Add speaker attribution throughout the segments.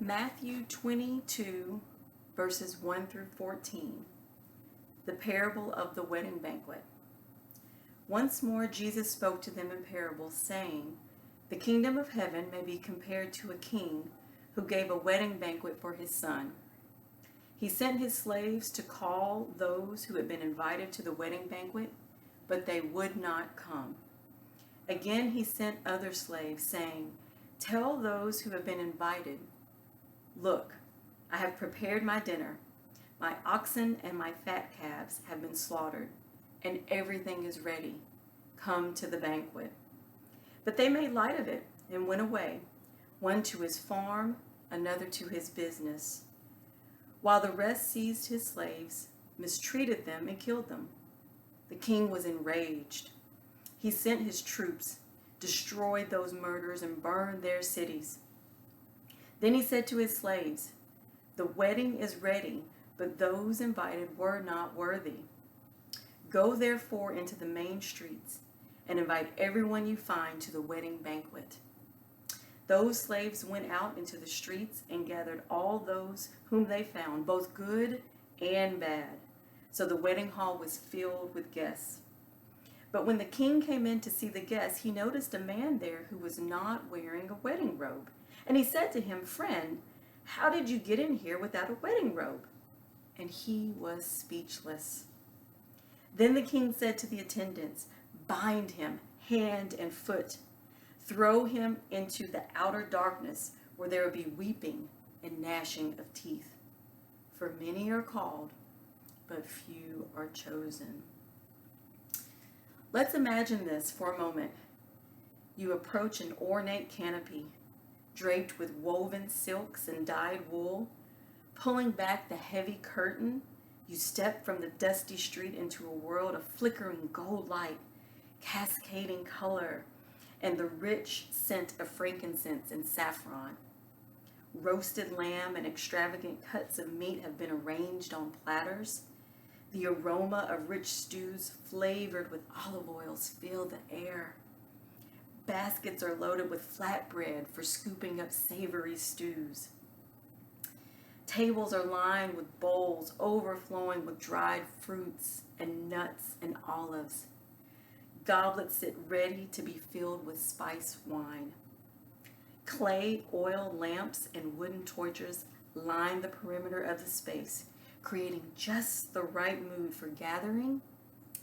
Speaker 1: Matthew 22, verses 1 through 14, the parable of the wedding banquet. Once more Jesus spoke to them in parables, saying, "The kingdom of heaven may be compared to a king who gave a wedding banquet for his son. He sent his slaves to call those who had been invited to the wedding banquet, but they would not come. Again he sent other slaves, saying, 'Tell those who have been invited, look, I have prepared my dinner. My oxen and my fat calves have been slaughtered, and everything is ready. Come to the banquet.' But they made light of it and went away, one to his farm, another to his business, while the rest seized his slaves, mistreated them, and killed them. The king was enraged. He sent his troops, destroyed those murderers, and burned their cities. Then he said to his slaves, 'The wedding is ready, but those invited were not worthy. Go therefore into the main streets and invite everyone you find to the wedding banquet.' Those slaves went out into the streets and gathered all those whom they found, both good and bad. So the wedding hall was filled with guests. But when the king came in to see the guests, he noticed a man there who was not wearing a wedding robe. And he said to him, 'Friend, how did you get in here without a wedding robe?' And he was speechless. Then the king said to the attendants, 'Bind him hand and foot. Throw him into the outer darkness, where there will be weeping and gnashing of teeth. For many are called, but few are chosen.'" Let's imagine this for a moment. You approach an ornate canopy, draped with woven silks and dyed wool. Pulling back the heavy curtain, you step from the dusty street into a world of flickering gold light, cascading color, and the rich scent of frankincense and saffron. Roasted lamb and extravagant cuts of meat have been arranged on platters. The aroma of rich stews flavored with olive oils fill the air. Baskets are loaded with flatbread for scooping up savory stews. Tables are lined with bowls overflowing with dried fruits and nuts and olives. Goblets sit ready to be filled with spiced wine. Clay oil lamps and wooden torches line the perimeter of the space, creating just the right mood for gathering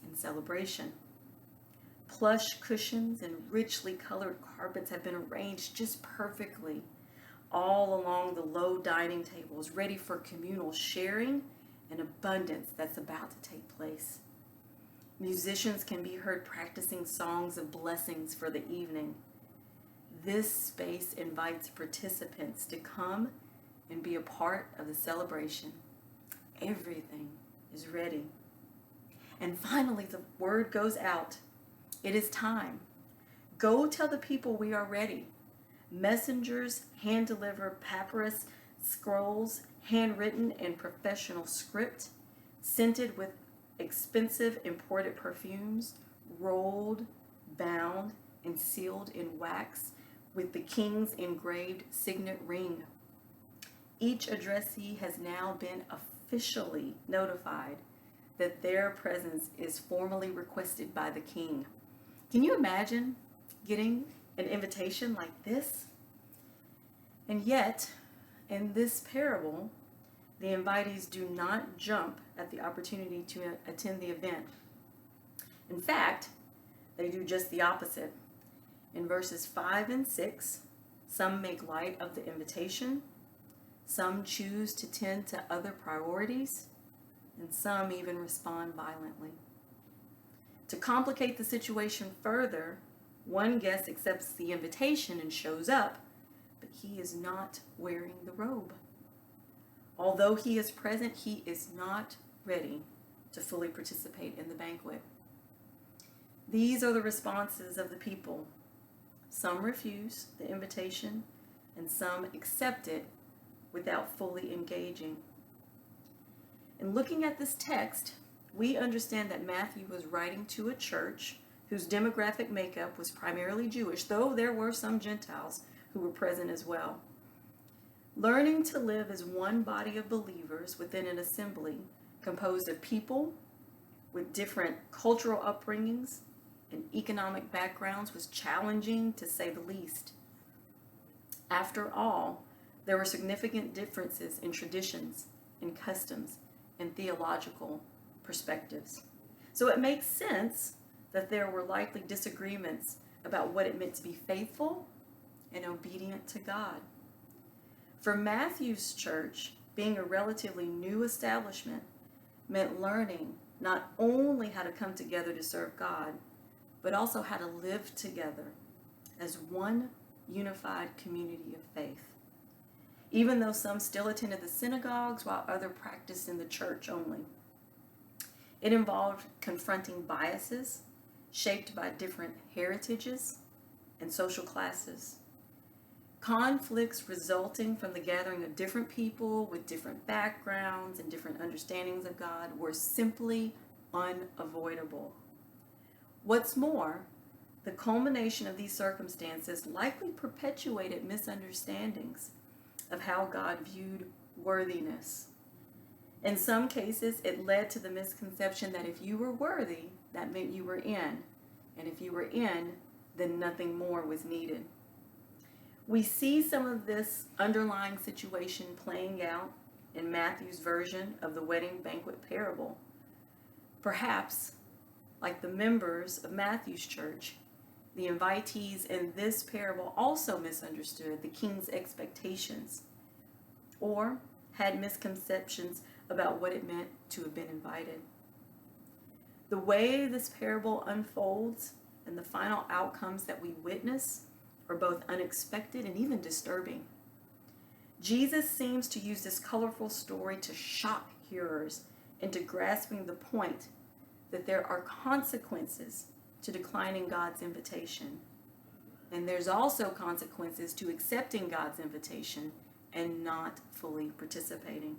Speaker 1: and celebration. Plush cushions and richly colored carpets have been arranged just perfectly all along the low dining tables, ready for communal sharing and abundance that's about to take place. Musicians can be heard practicing songs of blessings for the evening. This space invites participants to come and be a part of the celebration. Everything is ready. And finally, the word goes out. It is time. Go tell the people we are ready. Messengers hand deliver papyrus scrolls, handwritten in professional script, scented with expensive imported perfumes, rolled, bound, and sealed in wax with the king's engraved signet ring. Each addressee has now been officially notified that their presence is formally requested by the king. Can you imagine getting an invitation like this? And yet, in this parable, the invitees do not jump at the opportunity to attend the event. In fact, they do just the opposite. In verses 5 and 6, some make light of the invitation, some choose to tend to other priorities, and some even respond violently. To complicate the situation further, one guest accepts the invitation and shows up, but he is not wearing the robe. Although he is present, he is not ready to fully participate in the banquet. These are the responses of the people. Some refuse the invitation, and some accept it without fully engaging. In looking at this text, we understand that Matthew was writing to a church whose demographic makeup was primarily Jewish, though there were some Gentiles who were present as well. Learning to live as one body of believers within an assembly composed of people with different cultural upbringings and economic backgrounds was challenging, to say the least. After all, there were significant differences in traditions, in customs, and theological perspectives. So it makes sense that there were likely disagreements about what it meant to be faithful and obedient to God. For Matthew's church, being a relatively new establishment meant learning not only how to come together to serve God, but also how to live together as one unified community of faith. Even though some still attended the synagogues while others practiced in the church only. It involved confronting biases shaped by different heritages and social classes. Conflicts resulting from the gathering of different people with different backgrounds and different understandings of God were simply unavoidable. What's more, the culmination of these circumstances likely perpetuated misunderstandings of how God viewed worthiness. In some cases, it led to the misconception that if you were worthy, that meant you were in. And if you were in, then nothing more was needed. We see some of this underlying situation playing out in Matthew's version of the wedding banquet parable. Perhaps, like the members of Matthew's church, the invitees in this parable also misunderstood the king's expectations or had misconceptions about what it meant to have been invited. The way this parable unfolds and the final outcomes that we witness are both unexpected and even disturbing. Jesus seems to use this colorful story to shock hearers into grasping the point that there are consequences to declining God's invitation. And there's also consequences to accepting God's invitation and not fully participating.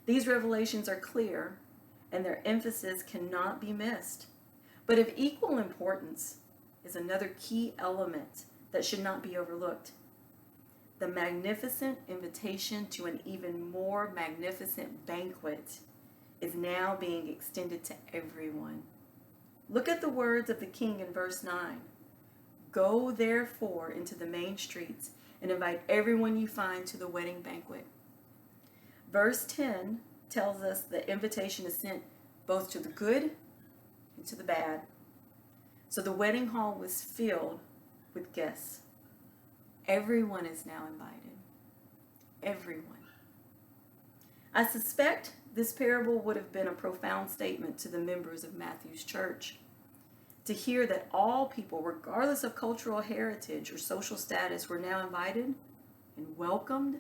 Speaker 1: These revelations are clear, and their emphasis cannot be missed. But of equal importance is another key element that should not be overlooked. The magnificent invitation to an even more magnificent banquet is now being extended to everyone. Look at the words of the king in verse 9. Go therefore into the main streets and invite everyone you find to the wedding banquet. Verse 10 tells us the invitation is sent both to the good and to the bad. So the wedding hall was filled with guests. Everyone is now invited. Everyone. I suspect this parable would have been a profound statement to the members of Matthew's church. To hear that all people, regardless of cultural heritage or social status, were now invited and welcomed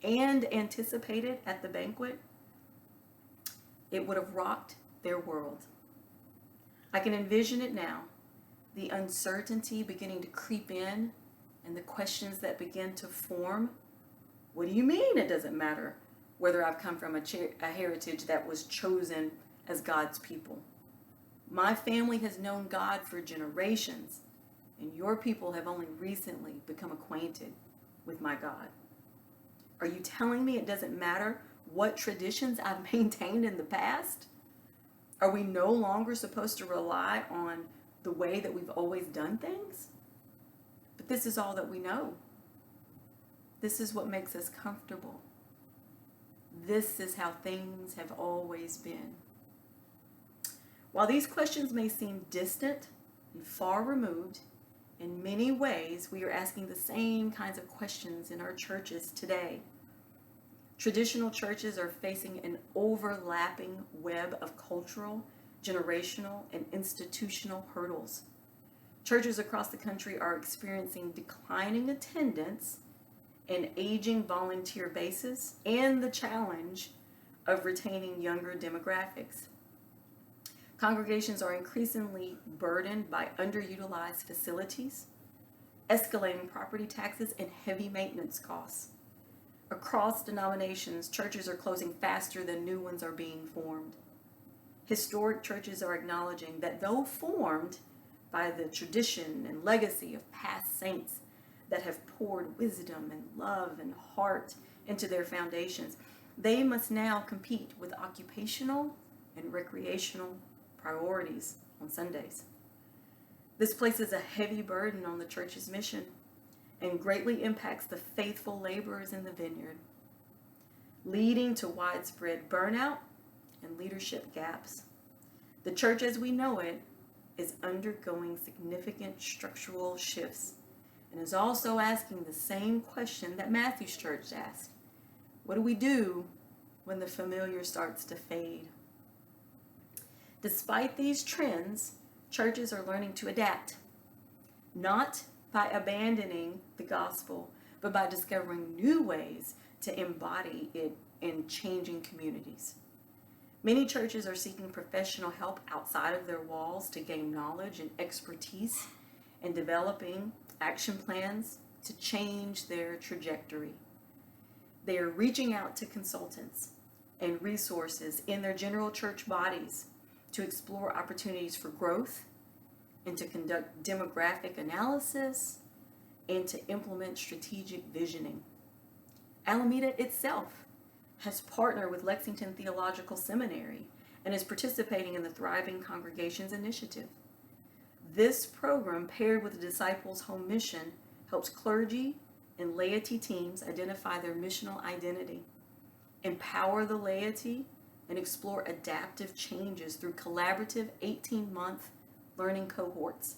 Speaker 1: and anticipated at the banquet, it would have rocked their world. I can envision it now, the uncertainty beginning to creep in and the questions that begin to form. What do you mean it doesn't matter whether I've come from a heritage that was chosen as God's people? My family has known God for generations, and your people have only recently become acquainted with my God. Are you telling me it doesn't matter what traditions I've maintained in the past? Are we no longer supposed to rely on the way that we've always done things? But this is all that we know. This is what makes us comfortable. This is how things have always been. While these questions may seem distant and far removed, in many ways we are asking the same kinds of questions in our churches today. Traditional churches are facing an overlapping web of cultural, generational, and institutional hurdles. Churches across the country are experiencing declining attendance, an aging volunteer basis, and the challenge of retaining younger demographics. Congregations are increasingly burdened by underutilized facilities, escalating property taxes, and heavy maintenance costs. Across denominations, churches are closing faster than new ones are being formed. Historic churches are acknowledging that though formed by the tradition and legacy of past saints, that have poured wisdom and love and heart into their foundations, they must now compete with occupational and recreational priorities on Sundays. This places a heavy burden on the church's mission and greatly impacts the faithful laborers in the vineyard, leading to widespread burnout and leadership gaps. The church as we know it is undergoing significant structural shifts and is also asking the same question that Matthew's church asked. What do we do when the familiar starts to fade? Despite these trends, churches are learning to adapt, not by abandoning the gospel, but by discovering new ways to embody it in changing communities. Many churches are seeking professional help outside of their walls to gain knowledge and expertise in developing action plans to change their trajectory. They are reaching out to consultants and resources in their general church bodies to explore opportunities for growth and to conduct demographic analysis and to implement strategic visioning. Alameda itself has partnered with Lexington Theological Seminary and is participating in the Thriving Congregations Initiative. This program, paired with the Disciples' Home Mission, helps clergy and laity teams identify their missional identity, empower the laity, and explore adaptive changes through collaborative 18-month learning cohorts.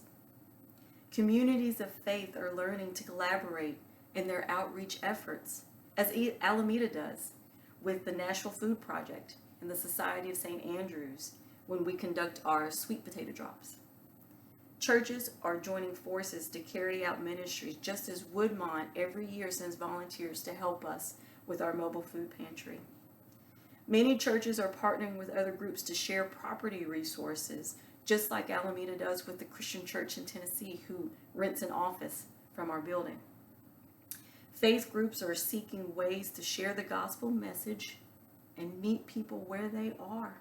Speaker 1: Communities of faith are learning to collaborate in their outreach efforts, as Alameda does with the Nashville Food Project and the Society of St. Andrews when we conduct our sweet potato drops. Churches are joining forces to carry out ministries, just as Woodmont every year sends volunteers to help us with our mobile food pantry. Many churches are partnering with other groups to share property resources, just like Alameda does with the Christian Church in Tennessee, who rents an office from our building. Faith groups are seeking ways to share the gospel message and meet people where they are,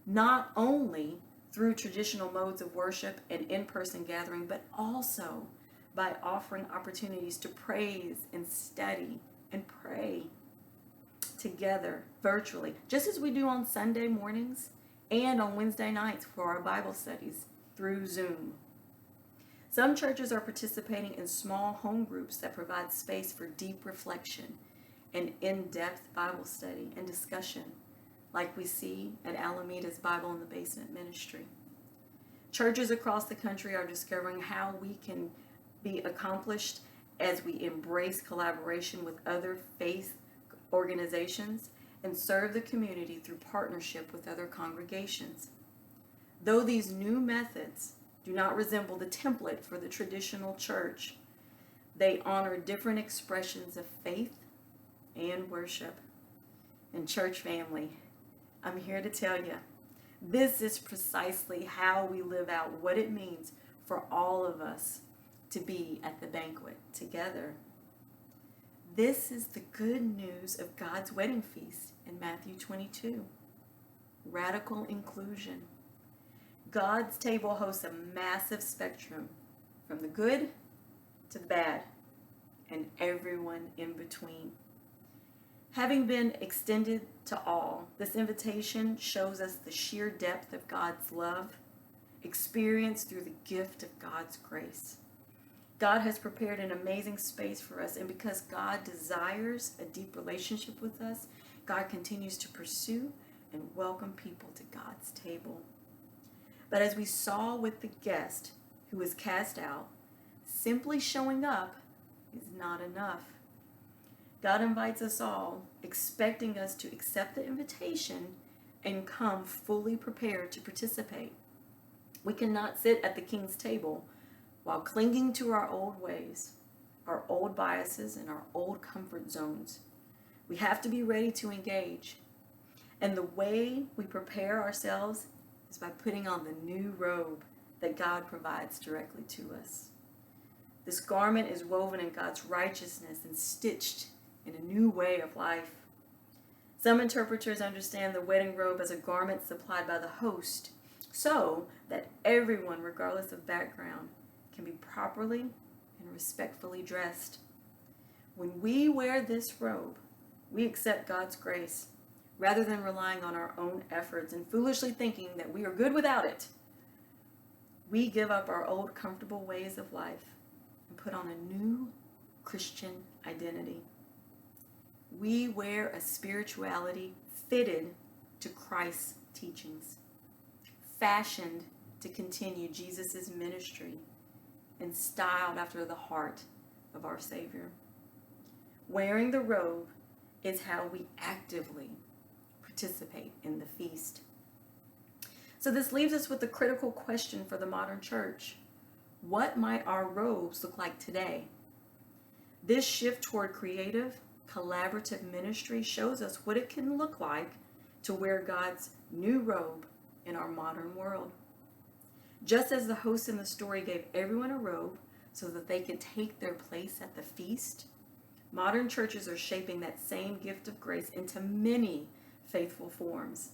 Speaker 1: not only through traditional modes of worship and in-person gathering, but also by offering opportunities to praise and study and pray together virtually, just as we do on Sunday mornings and on Wednesday nights for our Bible studies through Zoom. Some churches are participating in small home groups that provide space for deep reflection and in-depth Bible study and discussion, like we see at Alameda's Bible in the Basement ministry. Churches across the country are discovering how we can be accomplished as we embrace collaboration with other faith organizations and serve the community through partnership with other congregations. Though these new methods do not resemble the template for the traditional church, they honor different expressions of faith and worship. And church family, I'm here to tell you, this is precisely how we live out what it means for all of us to be at the banquet together. This is the good news of God's wedding feast in Matthew 22. Radical inclusion. God's table hosts a massive spectrum from the good to the bad and everyone in between. Having been extended to all, this invitation shows us the sheer depth of God's love, experienced through the gift of God's grace. God has prepared an amazing space for us, and because God desires a deep relationship with us, God continues to pursue and welcome people to God's table. But as we saw with the guest who was cast out, simply showing up is not enough. God invites us all, expecting us to accept the invitation and come fully prepared to participate. We cannot sit at the King's table while clinging to our old ways, our old biases, and our old comfort zones. We have to be ready to engage. And the way we prepare ourselves is by putting on the new robe that God provides directly to us. This garment is woven in God's righteousness and stitched in a new way of life. Some interpreters understand the wedding robe as a garment supplied by the host, so that everyone, regardless of background, can be properly and respectfully dressed. When we wear this robe, we accept God's grace rather than relying on our own efforts and foolishly thinking that we are good without it. We give up our old comfortable ways of life and put on a new Christian identity. We wear a spirituality fitted to Christ's teachings, fashioned to continue Jesus' ministry, and styled after the heart of our Savior. Wearing the robe is how we actively participate in the feast. So this leaves us with the critical question for the modern church. What might our robes look like today? This shift toward creative, collaborative ministry shows us what it can look like to wear God's new robe in our modern world. Just as the host in the story gave everyone a robe so that they could take their place at the feast, modern churches are shaping that same gift of grace into many faithful forms.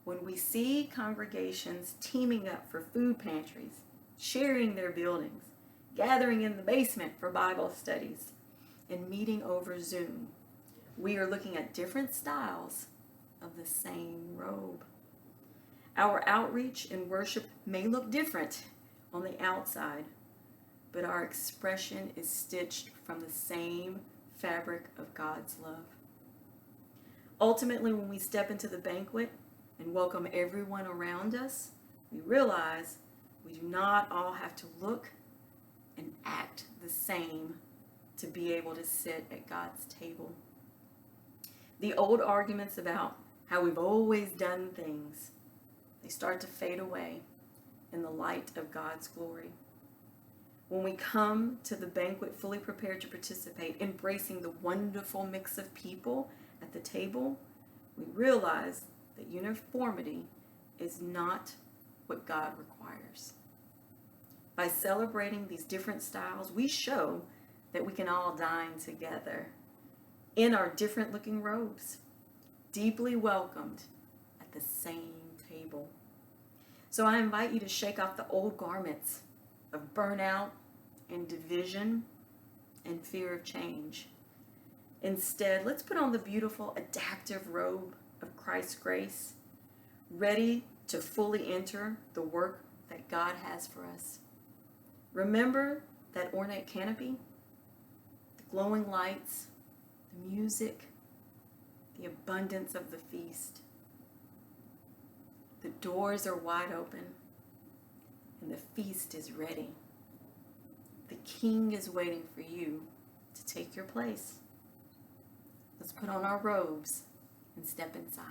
Speaker 1: When we see congregations teaming up for food pantries, sharing their buildings, gathering in the basement for Bible studies, and meeting over Zoom, we are looking at different styles of the same robe. Our outreach and worship may look different on the outside, but our expression is stitched from the same fabric of God's love. Ultimately, when we step into the banquet and welcome everyone around us, we realize we do not all have to look and act the same to be able to sit at God's table. The old arguments about how we've always done things, they start to fade away in the light of God's glory. When we come to the banquet fully prepared to participate, embracing the wonderful mix of people at the table, we realize that uniformity is not what God requires. By celebrating these different styles, we show that we can all dine together in our different looking robes, deeply welcomed at the same table. So I invite you to shake off the old garments of burnout and division and fear of change. Instead, let's put on the beautiful adaptive robe of Christ's grace, ready to fully enter the work that God has for us. Remember that ornate canopy, the glowing lights, the music, the abundance of the feast. The doors are wide open and the feast is ready. The King is waiting for you to take your place. Let's put on our robes and step inside.